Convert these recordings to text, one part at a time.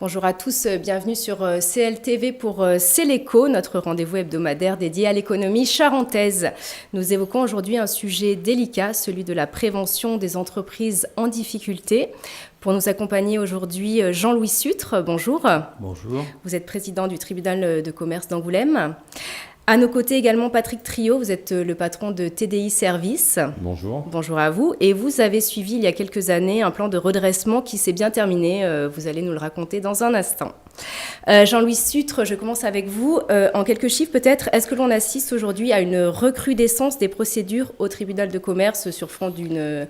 Bonjour à tous, bienvenue sur CLTV pour C'est l'écho, notre rendez-vous hebdomadaire dédié à l'économie charentaise. Nous évoquons aujourd'hui un sujet délicat, celui de la prévention des entreprises en difficulté. Pour nous accompagner aujourd'hui, Jean-Louis Sutre, bonjour. Bonjour. Vous êtes président du tribunal de commerce d'Angoulême. À nos côtés également Patrick Trio, vous êtes le patron de TDI Service. Bonjour. Bonjour à vous. Et vous avez suivi il y a quelques années un plan de redressement qui s'est bien terminé. Vous allez nous le raconter dans un instant. Jean-Louis Sutre, je commence avec vous. En quelques chiffres peut-être, est-ce que l'on assiste aujourd'hui à une recrudescence des procédures au tribunal de commerce sur fond d'une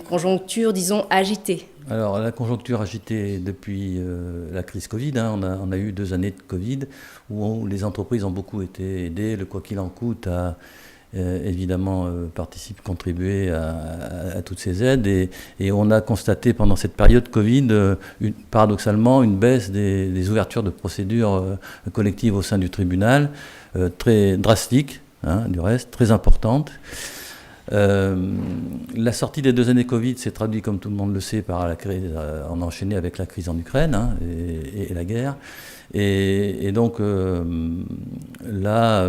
conjoncture, disons, agitée ? Alors, la conjoncture agitée depuis la crise Covid, on a eu 2 années de Covid où les entreprises ont beaucoup été aidées. Le quoi qu'il en coûte a évidemment contribué à toutes ces aides. Et on a constaté pendant cette période Covid, paradoxalement, une baisse des ouvertures de procédures collectives au sein du tribunal, très drastique, du reste, très importante. La sortie des 2 années Covid s'est traduite, comme tout le monde le sait, par la crise, on a enchaîné avec la crise en Ukraine et la guerre. Et donc là,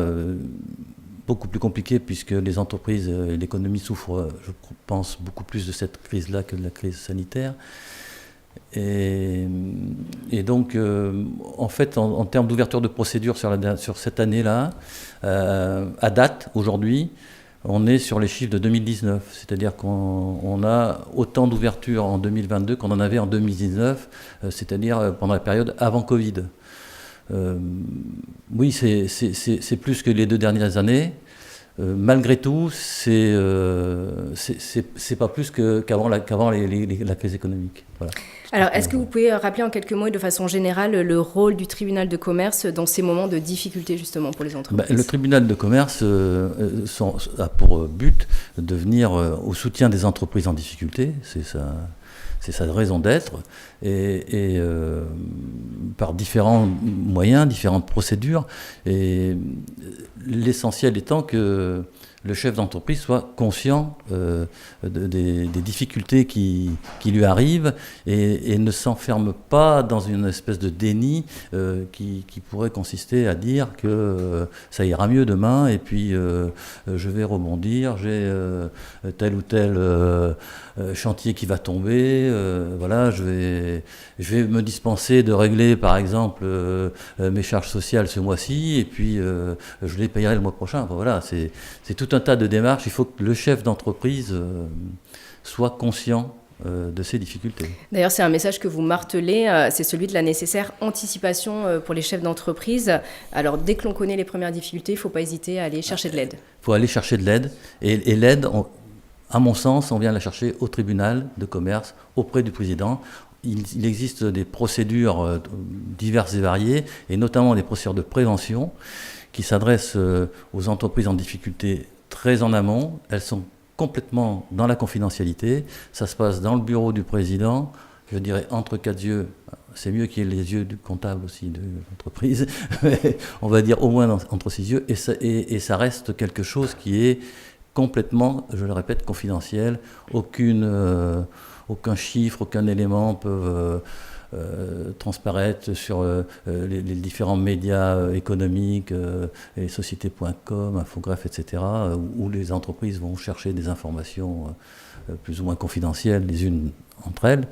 beaucoup plus compliqué puisque les entreprises et l'économie souffrent, je pense, beaucoup plus de cette crise-là que de la crise sanitaire. Et donc, en fait, en termes d'ouverture de procédure sur cette année-là, à date, aujourd'hui, on est sur les chiffres de 2019, c'est-à-dire qu'on a autant d'ouvertures en 2022 qu'on en avait en 2019, c'est-à-dire pendant la période avant Covid. Oui, c'est plus que les 2 dernières années. Malgré tout, c'est pas plus qu'avant la crise économique. Voilà. Alors, est-ce que vous pouvez rappeler en quelques mots et de façon générale le rôle du tribunal de commerce dans ces moments de difficulté justement pour les entreprises ? Le tribunal de commerce a pour but de venir au soutien des entreprises en difficulté, c'est sa raison d'être, et par différents moyens, différentes procédures, et l'essentiel étant que le chef d'entreprise soit conscient des difficultés qui lui arrivent et ne s'enferme pas dans une espèce de déni qui pourrait consister à dire que ça ira mieux demain et puis je vais rebondir, j'ai tel ou tel chantier qui va tomber, voilà, je vais me dispenser de régler par exemple mes charges sociales ce mois-ci et puis je les payerai le mois prochain. Enfin, voilà, c'est tout un tas de démarches. Il faut que le chef d'entreprise soit conscient de ces difficultés. D'ailleurs, c'est un message que vous martelez, c'est celui de la nécessaire anticipation pour les chefs d'entreprise. Alors, dès que l'on connaît les premières difficultés, il ne faut pas hésiter à aller chercher de l'aide. Il faut aller chercher de l'aide. Et l'aide, à mon sens, on vient la chercher au tribunal de commerce, auprès du président. Il existe des procédures diverses et variées, et notamment des procédures de prévention qui s'adressent aux entreprises en difficulté très en amont. Elles sont complètement dans la confidentialité. Ça se passe dans le bureau du président, je dirais entre 4 yeux. C'est mieux qu'il y ait les yeux du comptable aussi de l'entreprise, mais on va dire au moins entre 6 yeux. Et ça reste quelque chose qui est complètement, je le répète, confidentiel. Aucun chiffre, aucun élément peuvent transparaître sur les différents médias économiques, les sociétés.com, Infogreffe, etc., où les entreprises vont chercher des informations plus ou moins confidentielles les unes entre elles.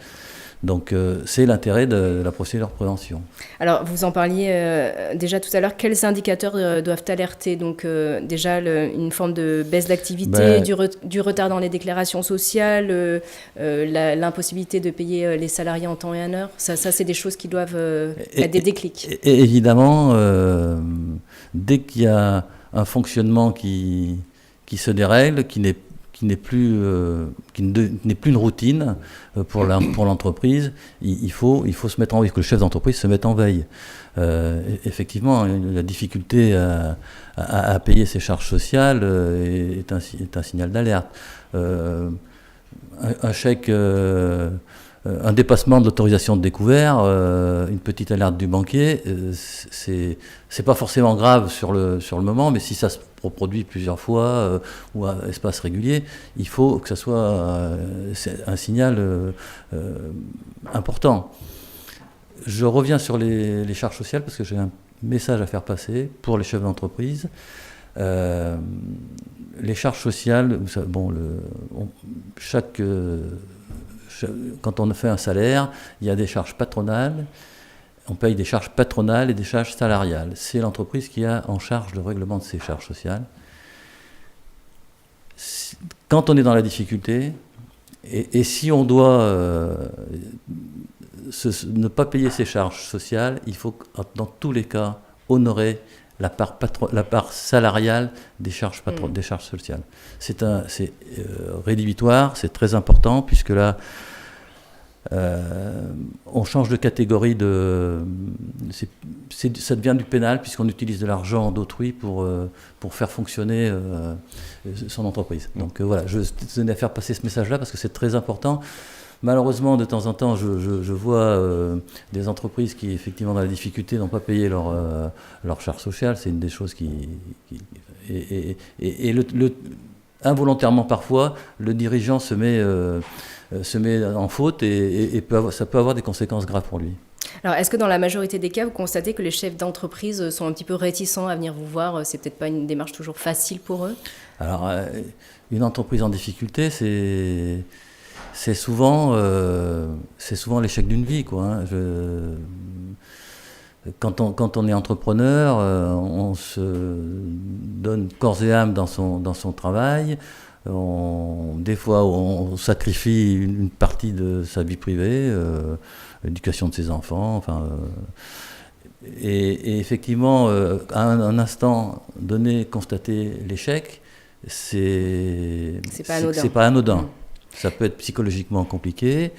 Donc c'est l'intérêt de la procédure de prévention. Alors vous en parliez déjà tout à l'heure, quels indicateurs doivent alerter ? Donc déjà une forme de baisse d'activité, du retard dans les déclarations sociales, l'impossibilité de payer les salariés en temps et en heure, ça c'est des choses qui doivent être des déclics. Et évidemment, dès qu'il y a un fonctionnement qui se dérègle, qui n'est plus une routine pour l'entreprise, il faut se mettre en veille, que le chef d'entreprise se mette en veille. Effectivement, la difficulté à payer ses charges sociales est un signal d'alerte. Un chèque, un dépassement de l'autorisation de découvert, une petite alerte du banquier, c'est pas forcément grave sur le moment, mais si ça se reproduit plusieurs fois ou à espace régulier, il faut que ça soit un signal important. Je reviens sur les charges sociales parce que j'ai un message à faire passer pour les chefs d'entreprise. Les charges sociales, bon, quand on fait un salaire, il y a des charges patronales. On paye des charges patronales et des charges salariales. C'est l'entreprise qui a en charge le règlement de ces charges sociales. Quand on est dans la difficulté, et si on doit ne pas payer ces charges sociales, il faut dans tous les cas honorer la part salariale des charges sociales. C'est rédhibitoire, c'est très important, puisque là, on change de catégorie ça devient du pénal, puisqu'on utilise de l'argent d'autrui pour faire fonctionner son entreprise. Donc voilà, je tenais à faire passer ce message-là parce que c'est très important. Malheureusement, de temps en temps, je vois des entreprises qui, effectivement, dans la difficulté, n'ont pas payé leur charge sociale. C'est une des choses involontairement, parfois, le dirigeant se met en faute et ça peut avoir des conséquences graves pour lui. Alors, est-ce que dans la majorité des cas, vous constatez que les chefs d'entreprise sont un petit peu réticents à venir vous voir? C'est peut-être pas une démarche toujours facile pour eux? Alors, une entreprise en difficulté, c'est souvent l'échec d'une vie, quoi, hein. Quand on est entrepreneur, on se donne corps et âme dans son travail. Des fois, on sacrifie une partie de sa vie privée, l'éducation de ses enfants. Et effectivement, à un instant donné, constater l'échec, c'est pas anodin. Ça peut être psychologiquement compliqué,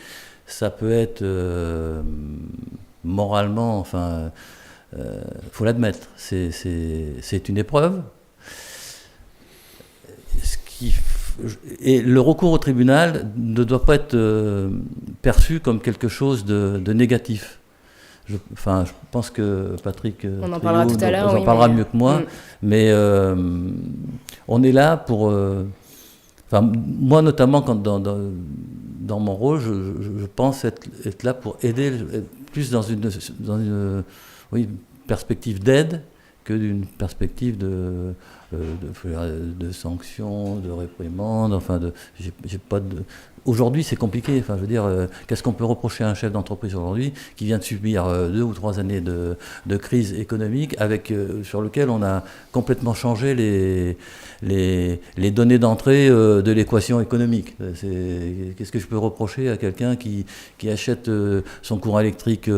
ça peut être moralement, faut l'admettre, c'est une épreuve. Et le recours au tribunal ne doit pas être perçu comme quelque chose de négatif. Je pense que Patrick on en parlera tout à l'heure, en parlera mieux que moi, mais on est là pour... moi, notamment, dans mon rôle, je pense être là pour aider, plus dans une perspective d'aide que d'une perspective de sanctions, de réprimandes. J'ai pas de... Aujourd'hui, c'est compliqué. Qu'est-ce qu'on peut reprocher à un chef d'entreprise aujourd'hui qui vient de subir 2 ou 3 années de crise économique sur lequel on a complètement changé les données d'entrée de l'équation économique. Qu'est-ce que je peux reprocher à quelqu'un qui achète son courant électrique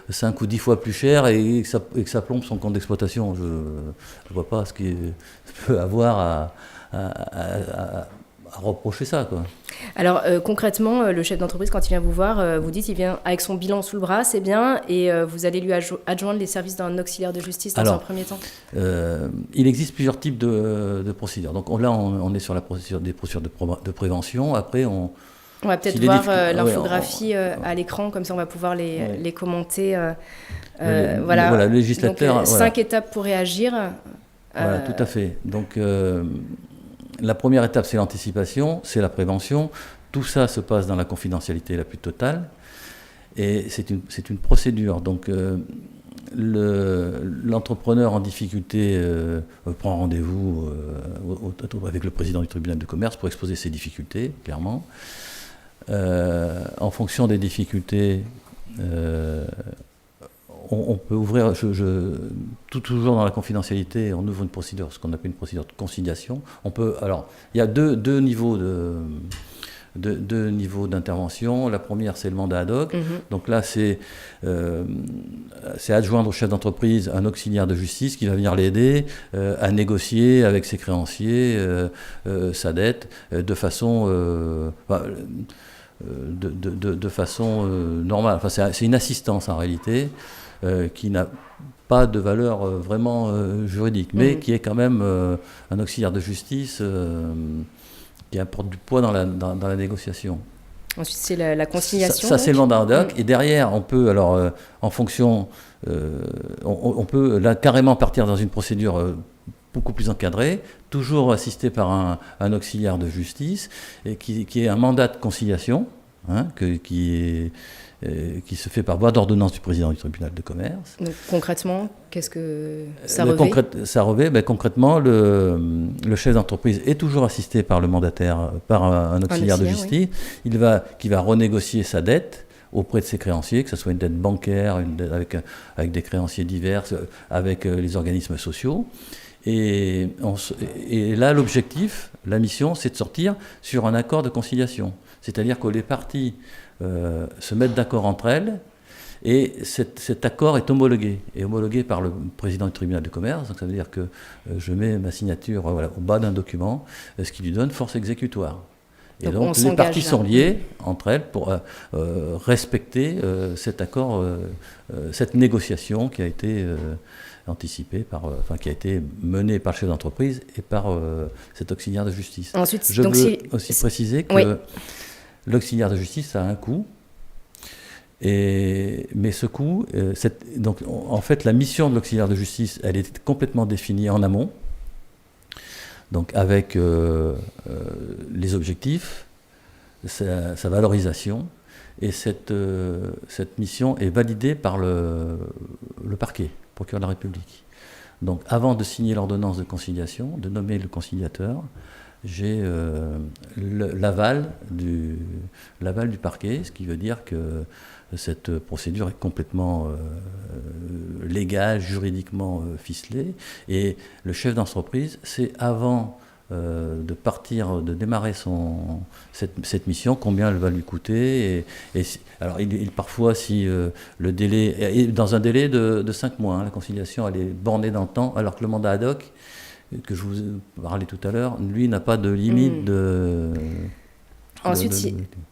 5 ou 10 fois plus cher et que ça plombe son compte d'exploitation? Je ne vois pas ce qu'il peut avoir à reprocher ça, quoi. Alors concrètement, le chef d'entreprise, quand il vient vous voir, vous dites qu'il vient avec son bilan sous le bras, c'est bien, et vous allez lui adjoindre les services d'un auxiliaire de justice dans un premier temps? Il existe plusieurs types de procédures. Donc là, on est sur des procédures de prévention. Après, on va peut-être voir l'infographie à l'écran, comme ça on va pouvoir les commenter. Voilà, le législateur... Donc, 5 étapes pour réagir. Voilà, tout à fait. Donc... la première étape, c'est l'anticipation, c'est la prévention. Tout ça se passe dans la confidentialité la plus totale. Et c'est une procédure. Donc, l'entrepreneur en difficulté prend rendez-vous avec le président du tribunal de commerce pour exposer ses difficultés, clairement. En fonction des difficultés, on peut ouvrir, toujours dans la confidentialité, on ouvre une procédure, ce qu'on appelle une procédure de conciliation. Il y a deux niveaux d'intervention. La première, c'est le mandat ad hoc. Donc là, c'est adjoindre au chef d'entreprise un auxiliaire de justice qui va venir l'aider à négocier avec ses créanciers sa dette de façon normale. C'est une assistance en réalité. Qui n'a pas de valeur vraiment juridique, mais qui est quand même un auxiliaire de justice qui apporte du poids dans la négociation. Ensuite, c'est la conciliation. Ça c'est le mandat ad hoc. Et derrière, on peut, en fonction, on peut là carrément partir dans une procédure beaucoup plus encadrée, toujours assisté par un auxiliaire de justice, et qui est un mandat de conciliation, qui qui se fait par voie d'ordonnance du président du tribunal de commerce. Donc, concrètement, qu'est-ce que ça revêt? Concrètement, le chef d'entreprise est toujours assisté par le mandataire, par un auxiliaire de justice, oui. Qui va renégocier sa dette auprès de ses créanciers, que ce soit une dette bancaire, une dette avec des créanciers divers, avec les organismes sociaux. Et là, l'objectif, la mission, c'est de sortir sur un accord de conciliation. C'est-à-dire que les parties se mettent d'accord entre elles, et cet accord est homologué par le président du tribunal de commerce. Donc ça veut dire que je mets ma signature au bas d'un document, ce qui lui donne force exécutoire. Et donc les parties sont liées entre elles pour respecter cet accord, cette négociation qui a été anticipée qui a été menée par le chef d'entreprise et par cet auxiliaire de justice. Ensuite, je veux aussi préciser que l'auxiliaire de justice a un coût, mais ce coût, donc en fait la mission de l'auxiliaire de justice, elle est complètement définie en amont, donc avec les objectifs, sa valorisation, et cette mission est validée par le parquet, procureur de la République. Donc avant de signer l'ordonnance de conciliation, de nommer le conciliateur, j'ai l'aval du parquet, ce qui veut dire que cette procédure est complètement légale, juridiquement ficelée. Et le chef d'entreprise, c'est avant de démarrer cette mission, combien elle va lui coûter. Alors, parfois, si le délai est dans un délai de 5 mois, la conciliation, elle est bornée dans le temps, alors que le mandat ad hoc, que je vous parlais tout à l'heure, lui n'a pas de limite de... Ensuite,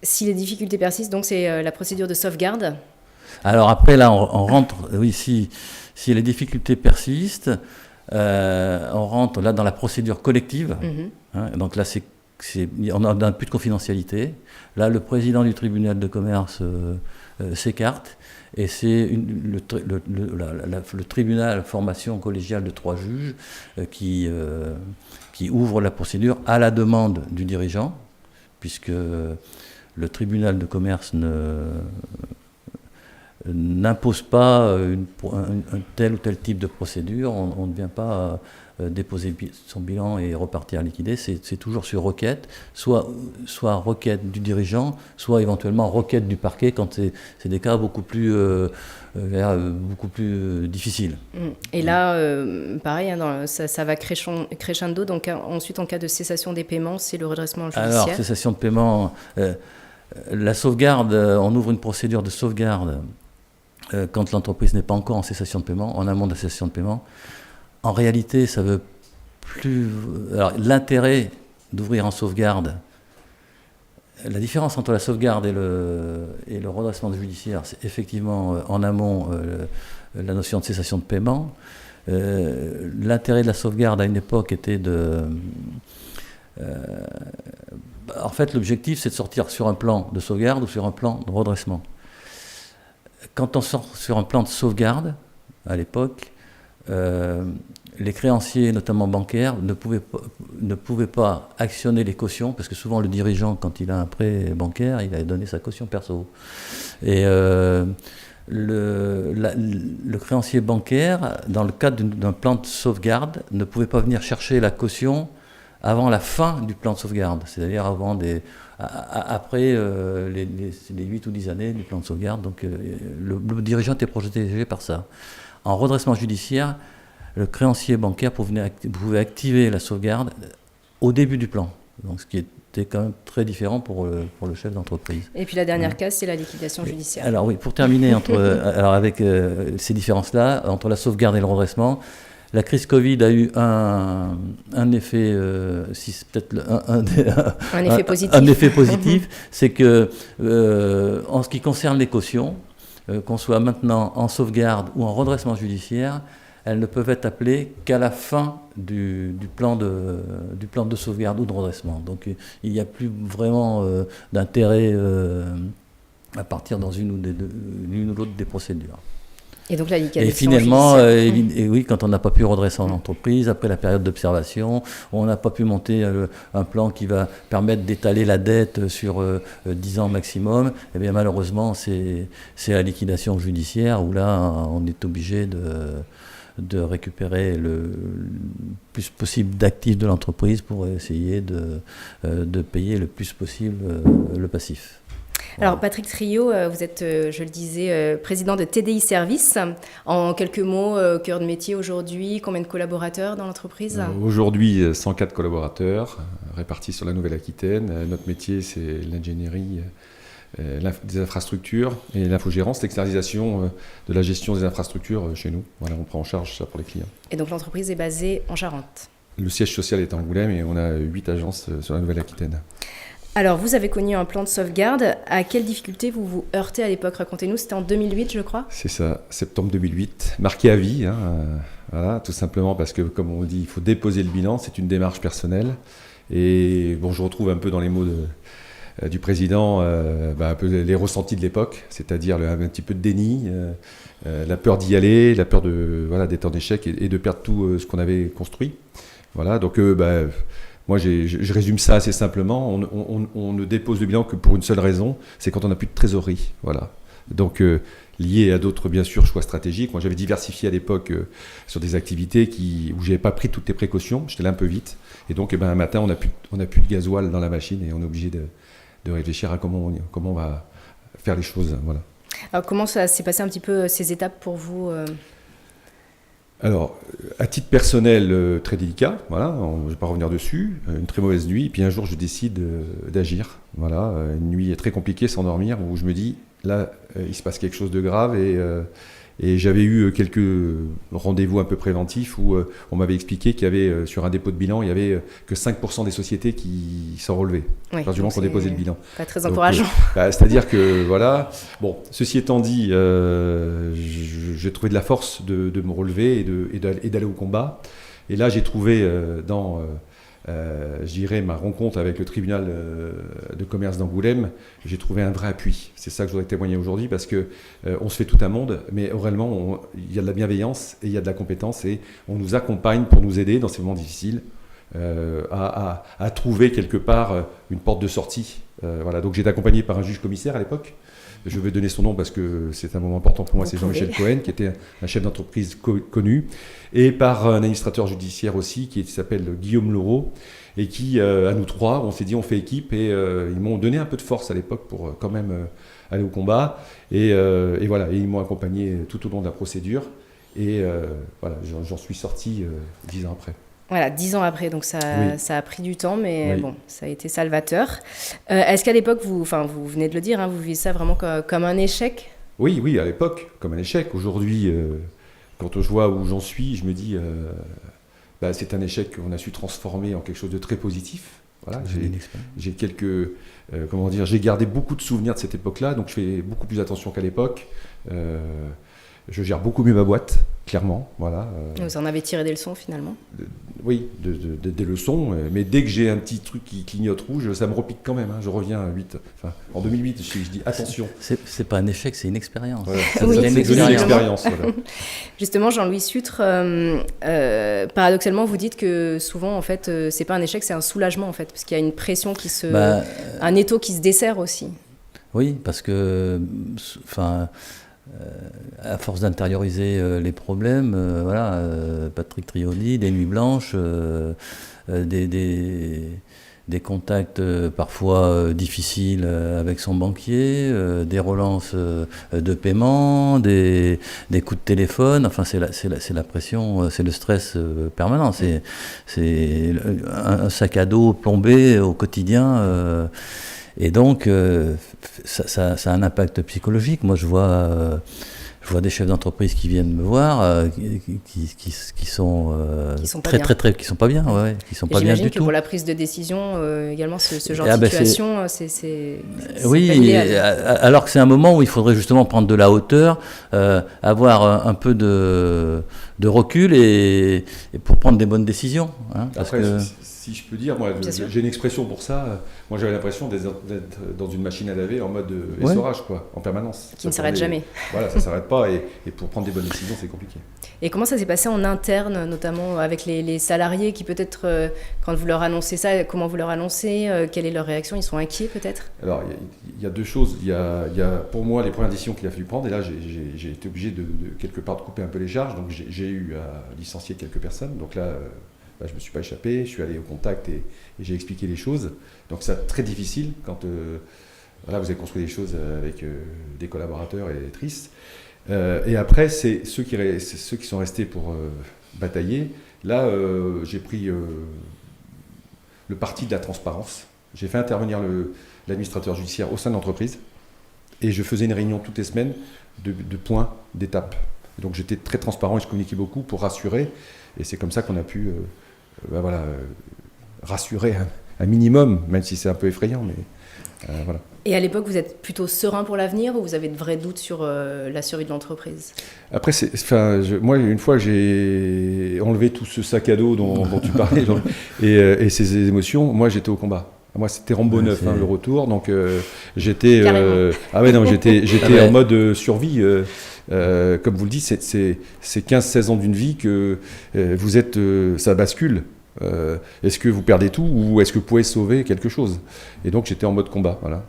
si les difficultés persistent, donc c'est la procédure de sauvegarde. Alors après, là, on rentre... Oui, si les difficultés persistent, on rentre là dans la procédure collective. Donc là, on n'a plus de confidentialité. Là, le président du tribunal de commerce s'écarte. Et c'est le tribunal formation collégiale de 3 juges qui ouvre la procédure à la demande du dirigeant, puisque le tribunal de commerce n'impose pas un tel ou tel type de procédure. On ne vient pas déposer son bilan et repartir liquider. C'est toujours sur requête, soit requête du dirigeant, soit éventuellement requête du parquet quand c'est des cas beaucoup plus difficiles. Et là, pareil, ça va crescendo. Donc ensuite, en cas de cessation des paiements, c'est le redressement judiciaire. Alors, cessation de paiement, la sauvegarde, on ouvre une procédure de sauvegarde quand l'entreprise n'est pas encore en cessation de paiement, en amont de la cessation de paiement. En réalité, ça veut plus... Alors, l'intérêt d'ouvrir en sauvegarde, la différence entre la sauvegarde et le redressement judiciaire, c'est effectivement en amont la notion de cessation de paiement. L'intérêt de la sauvegarde à une époque était en fait, l'objectif, c'est de sortir sur un plan de sauvegarde ou sur un plan de redressement. Quand on sort sur un plan de sauvegarde, à l'époque, les créanciers, notamment bancaires, ne pouvaient pas actionner les cautions, parce que souvent le dirigeant, quand il a un prêt bancaire, il a donné sa caution perso. Et le créancier bancaire, dans le cadre d'un plan de sauvegarde, ne pouvait pas venir chercher la caution avant la fin du plan de sauvegarde, c'est-à-dire après les 8 ou 10 années du plan de sauvegarde. Donc le dirigeant était protégé par ça. En redressement judiciaire, le créancier bancaire pouvait activer la sauvegarde au début du plan, donc ce qui était quand même très différent pour le chef d'entreprise. Et puis la dernière case, c'est la liquidation judiciaire. Alors oui, pour terminer, avec ces différences-là, entre la sauvegarde et le redressement, la crise Covid a eu un effet, un effet positif, c'est que en ce qui concerne les cautions, qu'on soit maintenant en sauvegarde ou en redressement judiciaire, elles ne peuvent être appelées qu'à la fin du plan de sauvegarde ou de redressement. Donc il n'y a plus vraiment d'intérêt à partir dans une ou l'autre des procédures. Et donc la liquidation et finalement, judiciaire. et oui, quand on n'a pas pu redresser en entreprise, après la période d'observation, on n'a pas pu monter un plan qui va permettre d'étaler la dette sur 10 ans maximum, et bien malheureusement, c'est la liquidation judiciaire où là, on est obligé de récupérer le plus possible d'actifs de l'entreprise pour essayer de payer le plus possible le passif. Alors Patrick Trio, vous êtes, je le disais, président de TDI Service. En quelques mots, cœur de métier aujourd'hui, combien de collaborateurs dans l'entreprise ? Aujourd'hui, 104 collaborateurs répartis sur la Nouvelle-Aquitaine. Notre métier, c'est l'ingénierie des infrastructures et l'infogérance, l'externalisation de la gestion des infrastructures chez nous. Voilà, on prend en charge ça pour les clients. Et donc l'entreprise est basée en Charente. Le siège social est à Angoulême et on a 8 agences sur la Nouvelle-Aquitaine. Alors, vous avez connu un plan de sauvegarde. À quelles difficultés vous vous heurtez à l'époque ? Racontez-nous, c'était en 2008, je crois ? C'est ça, septembre 2008. Marqué à vie, voilà, tout simplement parce que, comme on dit, il faut déposer le bilan, c'est une démarche personnelle. Et bon, je retrouve un peu dans les mots du président un peu les ressentis de l'époque, c'est-à-dire un petit peu de déni, la peur d'y aller, la peur d'être en échec et de perdre tout ce qu'on avait construit. Voilà, donc moi, je résume ça assez simplement. On ne dépose le bilan que pour une seule raison, c'est quand on n'a plus de trésorerie. Voilà. Donc, lié à d'autres, bien sûr, choix stratégiques. Moi, j'avais diversifié à l'époque sur des activités où je n'avais pas pris toutes les précautions. J'étais là un peu vite. Et donc, un matin, on n'a plus de gasoil dans la machine et on est obligé de réfléchir à comment on va faire les choses. Voilà. Alors, comment ça s'est passé un petit peu ces étapes pour vous Alors, à titre personnel, très délicat, voilà, je ne vais pas revenir dessus, une très mauvaise nuit, et puis un jour je décide d'agir, voilà, une nuit très compliquée sans dormir, où je me dis, là, il se passe quelque chose de grave, et j'avais eu quelques rendez-vous un peu préventifs où on m'avait expliqué qu'il y avait, sur un dépôt de bilan, il n'y avait que 5% des sociétés qui s'en relevaient, à partir du moment qu'on déposait le bilan. Pas très encourageant. C'est-à-dire que, voilà, bon, ceci étant dit, j'ai trouvé de la force de me relever et d'aller au combat. Et là, j'ai trouvé je dirais, ma rencontre avec le tribunal de commerce d'Angoulême, j'ai trouvé un vrai appui. C'est ça que je voudrais témoigner aujourd'hui parce que on se fait tout un monde, mais réellement, il y a de la bienveillance et il y a de la compétence et on nous accompagne pour nous aider dans ces moments difficiles à trouver quelque part une porte de sortie. Voilà. Donc j'ai été accompagné par un juge commissaire à l'époque. Je vais donner son nom parce que c'est un moment important pour moi, c'est Jean-Michel Cohen, qui était un chef d'entreprise connu, et par un administrateur judiciaire aussi, qui s'appelle Guillaume Laureau, et qui, à nous trois, on s'est dit on fait équipe, et ils m'ont donné un peu de force à l'époque pour quand même aller au combat, et voilà, et ils m'ont accompagné tout au long de la procédure, et voilà, j'en suis sorti 10 ans après. Voilà, 10 ans après, donc ça a pris du temps, mais Oui. bon, ça a été salvateur. Est-ce qu'à l'époque, vous venez de le dire, vous vivez ça vraiment comme un échec ? Oui, à l'époque, comme un échec. Aujourd'hui, quand je vois où j'en suis, je me dis, c'est un échec qu'on a su transformer en quelque chose de très positif. Voilà, j'ai j'ai gardé beaucoup de souvenirs de cette époque-là, donc je fais beaucoup plus attention qu'à l'époque. Je gère beaucoup mieux ma boîte, clairement. Voilà. Vous en avez tiré des leçons finalement ? Oui, des leçons, mais dès que j'ai un petit truc qui clignote rouge, ça me repique quand même. Je reviens à 8. Enfin, en 2008, je dis attention. C'est pas un échec, c'est une expérience. Voilà. Oui, C'est une expérience. Voilà. Justement, Jean-Louis Sutre, paradoxalement, vous dites que souvent, en fait, c'est pas un échec, c'est un soulagement, en fait, parce qu'il y a une pression un étau qui se dessert aussi. Oui, parce que, à force d'intérioriser les problèmes, Patrick Trio dit, des nuits blanches, des contacts parfois difficiles avec son banquier, des relances de paiement, des coups de téléphone. Enfin, c'est la pression, c'est le stress permanent. C'est un sac à dos plombé au quotidien. Et donc, ça a un impact psychologique. Moi, je vois des chefs d'entreprise qui viennent me voir, qui sont qui sont pas bien, qui sont pas bien du tout. J'imagine que pour la prise de décision, également, ce genre de situation, c'est oui, pas idéal. Alors que c'est un moment où il faudrait justement prendre de la hauteur, avoir un peu de recul et pour prendre des bonnes décisions. Après, Si je peux dire, moi, j'ai une expression pour ça. Moi, j'avais l'impression d'être dans une machine à laver en mode essorage, quoi, en permanence. Qui ne s'arrête jamais. Voilà, ça ne s'arrête pas. Et pour prendre des bonnes décisions, c'est compliqué. Et comment ça s'est passé en interne, notamment avec les salariés qui peut-être, quand vous leur annoncez ça, comment vous leur annoncez, quelle est leur réaction? Ils sont inquiets peut-être? Alors, il y a deux choses. Il y a pour moi les premières décisions qu'il a fallu prendre. Et là, j'ai été obligé de quelque part de couper un peu les charges. Donc, j'ai eu à licencier quelques personnes. Donc là, je ne me suis pas échappé. Je suis allé au contact et j'ai expliqué les choses. Donc, c'est très difficile quand vous avez construit des choses avec des collaborateurs et tristes. Et après, c'est ceux qui sont restés pour batailler. Là, j'ai pris le parti de la transparence. J'ai fait intervenir l'administrateur judiciaire au sein de l'entreprise et je faisais une réunion toutes les semaines de points, d'étapes. Donc j'étais très transparent et je communiquais beaucoup pour rassurer. Et c'est comme ça qu'on a pu rassurer un minimum, même si c'est un peu effrayant. Mais, voilà. Et à l'époque, vous êtes plutôt serein pour l'avenir ou vous avez de vrais doutes sur la survie de l'entreprise? Après, moi, une fois que j'ai enlevé tout ce sac à dos dont tu parlais et ces émotions, moi, j'étais au combat. Moi, c'était Rambo 9, le retour. Donc, j'étais j'étais en mode survie. Comme vous le dites, c'est 15-16 ans d'une vie que vous êtes, ça bascule. Est-ce que vous perdez tout ou est-ce que vous pouvez sauver quelque chose? Et donc, j'étais en mode combat, voilà.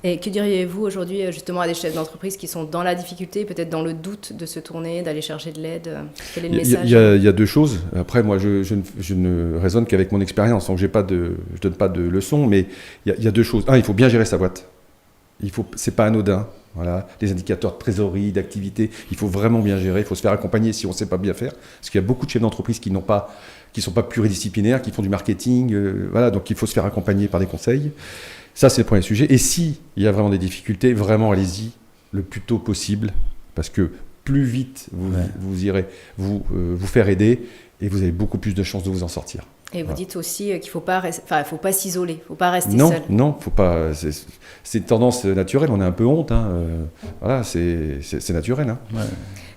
Et que diriez-vous aujourd'hui justement à des chefs d'entreprise qui sont dans la difficulté, peut-être dans le doute de se tourner, d'aller chercher de l'aide? Quel est le message? Il y a deux choses. Après, moi, je ne raisonne qu'avec mon expérience, donc je ne donne pas de leçons, mais il y a deux choses. Un, il faut bien gérer sa boîte. C'est pas anodin. Voilà. Les indicateurs de trésorerie, d'activité, il faut vraiment bien gérer. Il faut se faire accompagner si on ne sait pas bien faire. Parce qu'il y a beaucoup de chefs d'entreprise qui sont pas pluridisciplinaires, qui font du marketing. Voilà, donc il faut se faire accompagner par des conseils. Ça, c'est le premier sujet. Et s'il y a vraiment des difficultés, vraiment, allez-y le plus tôt possible, parce que plus vite vous irez vous faire aider, et vous avez beaucoup plus de chances de vous en sortir. Et vous dites aussi qu'il faut pas s'isoler, il ne faut pas rester seul. Non, faut pas. C'est une tendance naturelle. On a un peu honte. Voilà, c'est naturel. Ouais.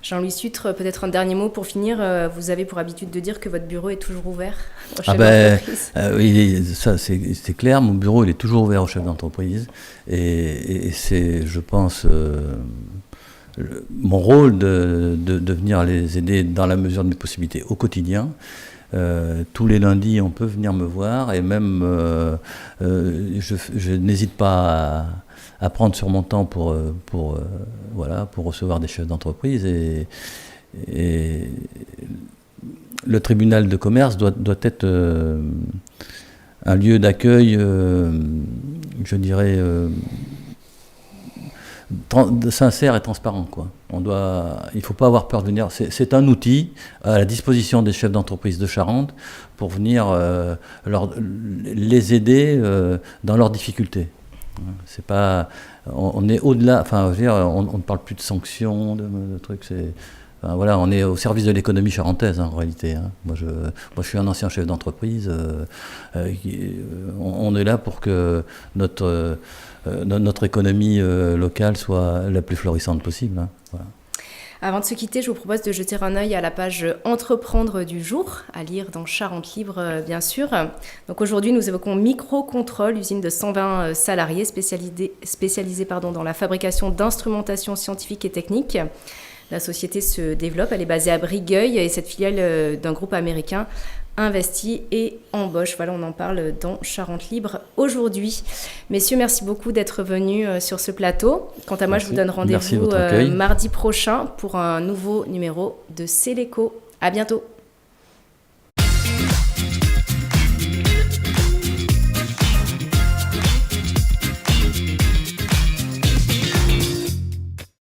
Jean-Louis Sutre, peut-être un dernier mot pour finir. Vous avez pour habitude de dire que votre bureau est toujours ouvert au chef d'entreprise. Oui, ça c'est clair. Mon bureau il est toujours ouvert au chef d'entreprise et c'est, je pense, mon rôle de venir les aider dans la mesure de mes possibilités au quotidien. Tous les lundis, on peut venir me voir et même je n'hésite pas à prendre sur mon temps pour recevoir des chefs d'entreprise et le tribunal de commerce doit être un lieu d'accueil, je dirais, sincère et transparent, quoi. Il ne faut pas avoir peur de venir. C'est un outil à la disposition des chefs d'entreprise de Charente pour venir les aider dans leurs difficultés. C'est pas, on est au-delà. Enfin, je veux dire, on ne parle plus de sanctions, de trucs. Voilà, on est au service de l'économie charentaise en réalité. Moi, je suis un ancien chef d'entreprise. On est là pour que notre économie locale soit la plus florissante possible. Voilà. Avant de se quitter, je vous propose de jeter un œil à la page Entreprendre du jour, à lire dans Charente Libre, bien sûr. Donc aujourd'hui, nous évoquons Microcontrol, usine de 120 salariés spécialisée dans la fabrication d'instrumentation scientifique et technique. La société se développe, elle est basée à Brigueuil et cette filiale d'un groupe américain investit et embauche. Voilà, on en parle dans Charente Libre aujourd'hui. Messieurs, merci beaucoup d'être venus sur ce plateau. Quant à moi, je vous donne rendez-vous mardi prochain pour un nouveau numéro de C'est l'écho. À bientôt.